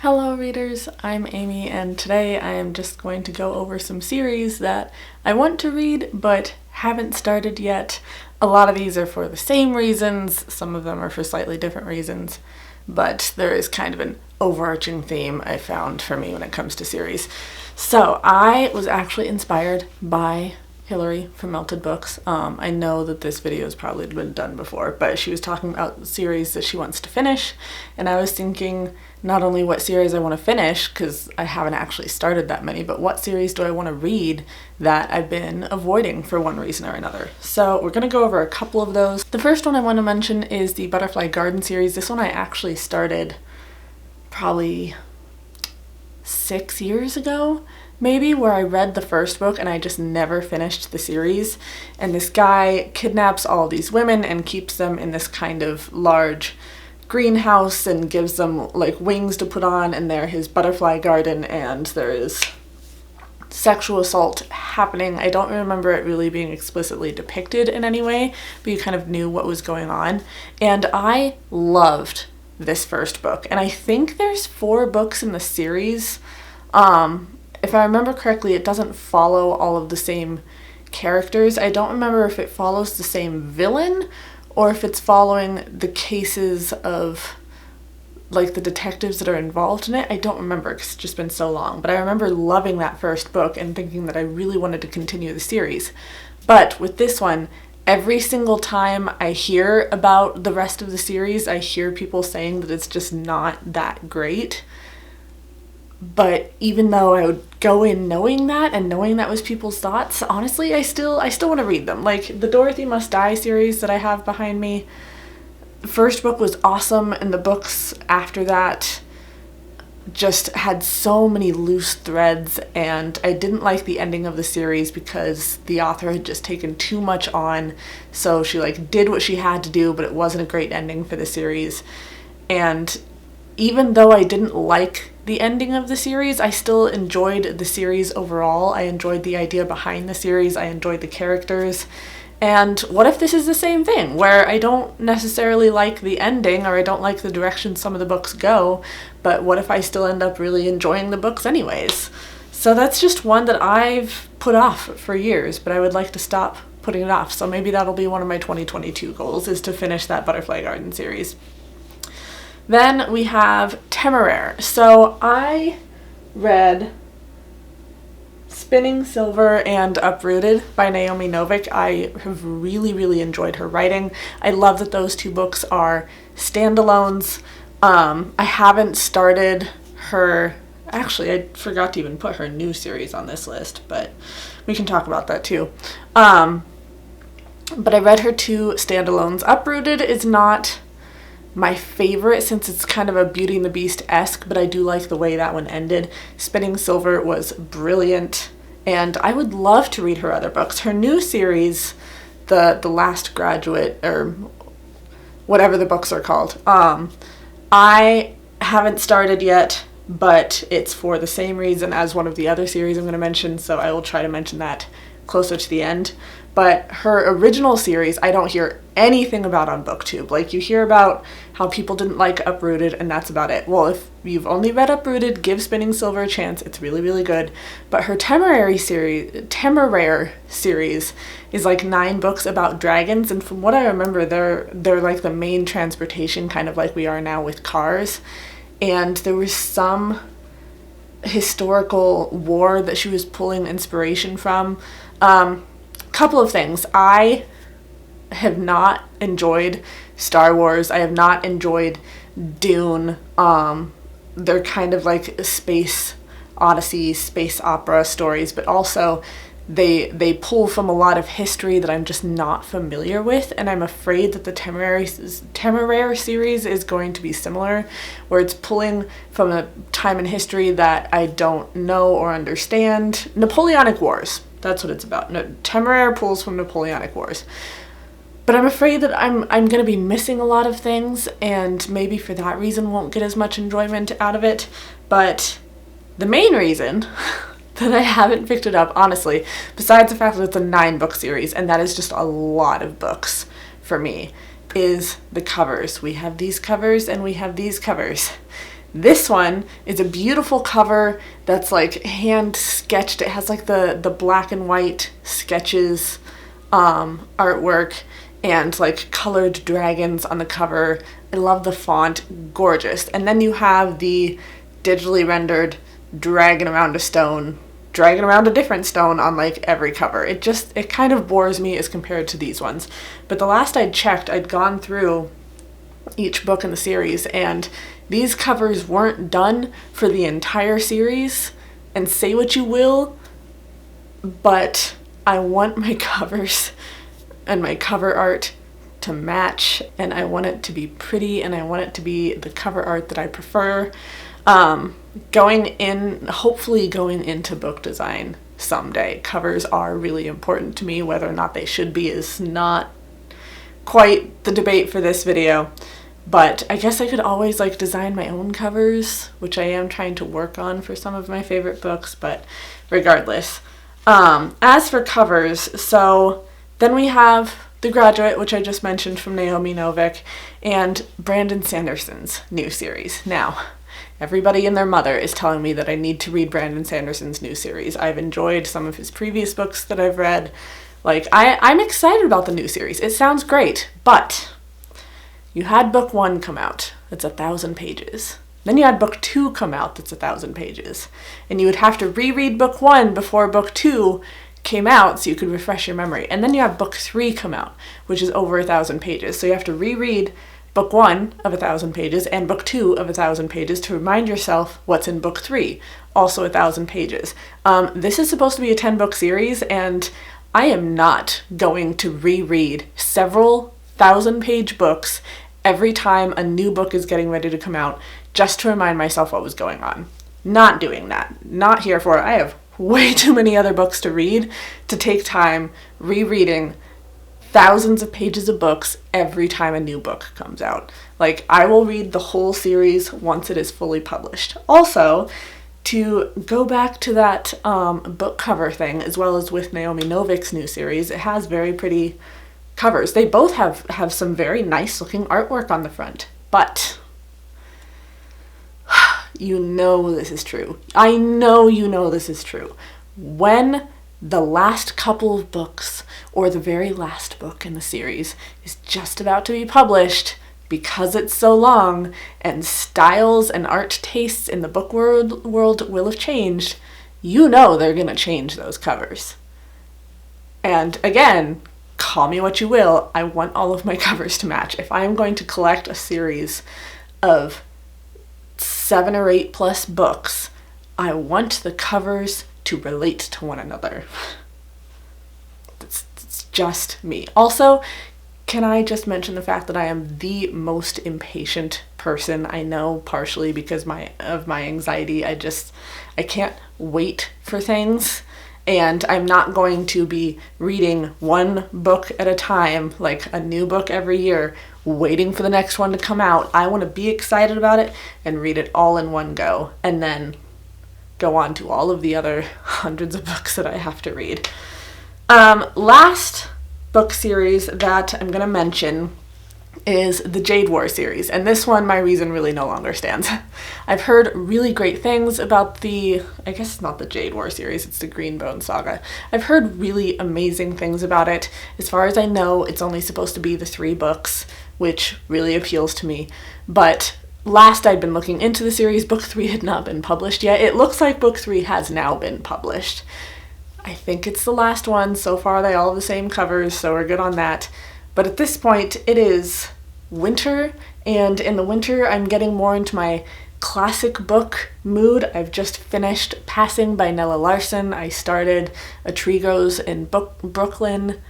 Hello readers, I'm Amy, and today I am just going to go over some series that I want to read but haven't started yet. A lot of these are for the same reasons, some of them are for slightly different reasons, but there is kind of an overarching theme I found for me when it comes to series. So I was actually inspired by Hillary from Melted Books. I know that this video has probably been done before, but she was talking about the series that she wants to finish, and I was thinking not only what series I want to finish, because I haven't actually started that many, but what series do I want to read that I've been avoiding for one reason or another. So we're going to go over a couple of those. The first one I want to mention is the Butterfly Garden series. This one I actually started probably 6 years ago, maybe, where I read the first book and I just never finished the series. And this guy kidnaps all these women and keeps them in this kind of large greenhouse and gives them like wings to put on, and they're his butterfly garden, and there is sexual assault happening. I don't remember it really being explicitly depicted in any way, but you kind of knew what was going on. And I loved this first book, and I think there's 4 books in the series. If I remember correctly, it doesn't follow all of the same characters. I don't remember if it follows the same villain or if it's following the cases of like the detectives that are involved in it. I don't remember because it's just been so long, but I remember loving that first book and thinking that I really wanted to continue the series. But with this one, every single time I hear about the rest of the series, I hear people saying that it's just not that great. But even though I would go in knowing that and knowing that was people's thoughts, honestly, I still want to read them. Like the Dorothy Must Die series that I have behind me, the first book was awesome, and the books after that just had so many loose threads, and I didn't like the ending of the series because the author had just taken too much on. So she like did what she had to do, but it wasn't a great ending for the series. And even though I didn't like the ending of the series, I still enjoyed the series overall. I enjoyed the idea behind the series. I enjoyed the characters. And what if this is the same thing, where I don't necessarily like the ending or I don't like the direction some of the books go, but what if I still end up really enjoying the books anyways? So that's just one that I've put off for years, but I would like to stop putting it off. So maybe that'll be one of my 2022 goals, is to finish that Butterfly Garden series. Then we have Temeraire. So I read Spinning Silver and Uprooted by Naomi Novik. I have really enjoyed her writing. I love that those 2 books are standalones. I haven't started her, actually I forgot to even put her new series on this list, but we can talk about that too. But I read her 2 standalones. Uprooted is not my favorite since it's kind of a Beauty and the Beast-esque, but I do like the way that one ended. Spinning Silver was brilliant, and I would love to read her other books. Her new series, The Last Graduate, or whatever the books are called, I haven't started yet, but it's for the same reason as one of the other series I'm going to mention, so I will try to mention that closer to the end. But her original series, I don't hear anything about on BookTube. Like, you hear about how people didn't like Uprooted, and that's about it. Well, if you've only read Uprooted, give Spinning Silver a chance. It's really good. But her Temeraire series is like 9 books about dragons, and from what I remember, they're like the main transportation, kind of like we are now with cars. And there was some historical war that she was pulling inspiration from. Couple of things. I have not enjoyed Star Wars. I have not enjoyed Dune. They're kind of like space odyssey, space opera stories, but also they pull from a lot of history that I'm just not familiar with, and I'm afraid that the Temeraire series is going to be similar, where it's pulling from a time in history that I don't know or understand. Napoleonic Wars. That's what it's about. No, Temeraire pulls from Napoleonic Wars. But I'm afraid that I'm going to be missing a lot of things, and maybe for that reason won't get as much enjoyment out of it. But the main reason that I haven't picked it up, honestly, besides the fact that it's a 9-book series, and that is just a lot of books for me, is the covers. We have these covers and we have these covers. This one is a beautiful cover that's like hand sketched. It has like the black and white sketches artwork and like colored dragons on the cover. I love the font, gorgeous. And then you have the digitally rendered dragging around a different stone on like every cover. It kind of bores me as compared to these ones. But the last I'd checked, I'd gone through each book in the series, and these covers weren't done for the entire series. And say what you will, but I want my covers and my cover art to match, and I want it to be pretty, and I want it to be the cover art that I prefer. Hopefully going into book design someday, covers are really important to me. Whether or not they should be is not quite the debate for this video, but I guess I could always like design my own covers, which I am trying to work on for some of my favorite books, but regardless. As for covers, so then we have The Graduate, which I just mentioned, from Naomi Novik, and Brandon Sanderson's new series. Now, everybody and their mother is telling me that I need to read Brandon Sanderson's new series. I've enjoyed some of his previous books that I've read. Like, I'm excited about the new series. It sounds great, but you had book 1 come out. That's 1,000 pages. Then you had book 2 come out. That's 1,000 pages. And you would have to reread book 1 before book 2 came out so you could refresh your memory. And then you have book 3 come out, which is over 1,000 pages. So you have to reread book 1 of 1,000 pages and book 2 of 1,000 pages to remind yourself what's in book 3, also 1,000 pages. This is supposed to be a 10-book series, and I am not going to reread several 1,000-page books every time a new book is getting ready to come out just to remind myself what was going on. Not doing that. Not here for it. I have way too many other books to read to take time rereading thousands of pages of books every time a new book comes out. Like, I will read the whole series once it is fully published. Also, to go back to that book cover thing, as well as with Naomi Novik's new series, it has very pretty covers. They both have some very nice looking artwork on the front, but you know this is true. I know you know this is true. When the last couple of books, or the very last book in the series, is just about to be published, because it's so long, and styles and art tastes in the book world will have changed, you know they're gonna change those covers. And again, call me what you will, I want all of my covers to match. If I am going to collect a series of 7 or 8 plus books, I want the covers to relate to one another. It's just me. Also, can I just mention the fact that I am the most impatient person I know, partially because of my anxiety. I can't wait for things, and I'm not going to be reading one book at a time, like a new book every year, waiting for the next one to come out. I want to be excited about it and read it all in one go, and then go on to all of the other hundreds of books that I have to read. Last book series that I'm going to mention is the Jade War series, and this one, my reason really no longer stands. I've heard really great things about I guess it's not the Jade War series, it's the Greenbone Saga. I've heard really amazing things about it. As far as I know, it's only supposed to be the 3 books, which really appeals to me, but last I'd been looking into the series, book 3 had not been published yet. It looks like book 3 has now been published. I think it's the last one. So far they all have the same covers, so we're good on that. But at this point, it is winter, and in the winter I'm getting more into my classic book mood. I've just finished Passing by Nella Larson. I started A Tree Grows in Brooklyn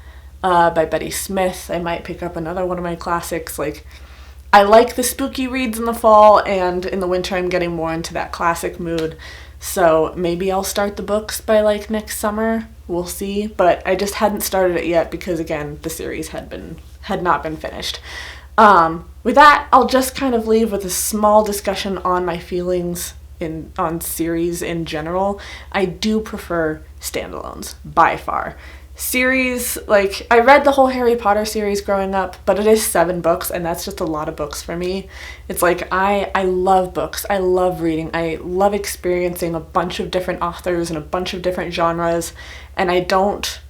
by Betty Smith. I might pick up another one of my classics. Like, I like the spooky reads in the fall, and in the winter I'm getting more into that classic mood. So maybe I'll start the books by like next summer. We'll see. But I just hadn't started it yet because, again, the series had not been finished. With that, I'll just kind of leave with a small discussion on my feelings on series in general. I do prefer standalones, by far. series, like, I read the whole Harry Potter series growing up, but it is 7 books, and that's just a lot of books for me. It's like, I love books. I love reading. I love experiencing a bunch of different authors and a bunch of different genres, and I don't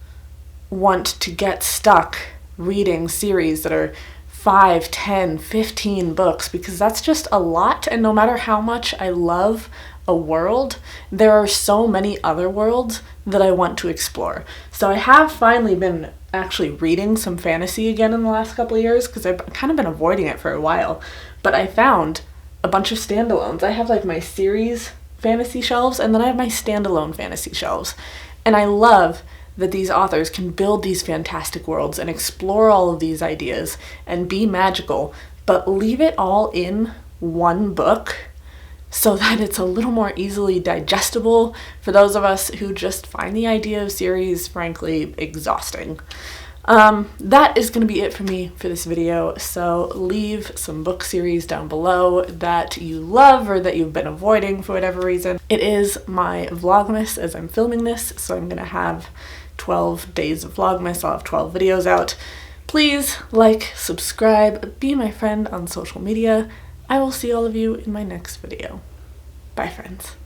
want to get stuck reading series that are 5, 10, 15 books, because that's just a lot, and no matter how much I love a world, there are so many other worlds that I want to explore. So I have finally been actually reading some fantasy again in the last couple of years, because I've kind of been avoiding it for a while, but I found a bunch of standalones. I have like my series fantasy shelves, and then I have my standalone fantasy shelves, and I love that these authors can build these fantastic worlds and explore all of these ideas and be magical, but leave it all in one book so that it's a little more easily digestible for those of us who just find the idea of series, frankly, exhausting. That is going to be it for me for this video, so leave some book series down below that you love or that you've been avoiding for whatever reason. It is my Vlogmas as I'm filming this, so I'm going to have 12 days of Vlogmas. I'll have 12 videos out. Please like, subscribe, be my friend on social media. I will see all of you in my next video. Bye, friends.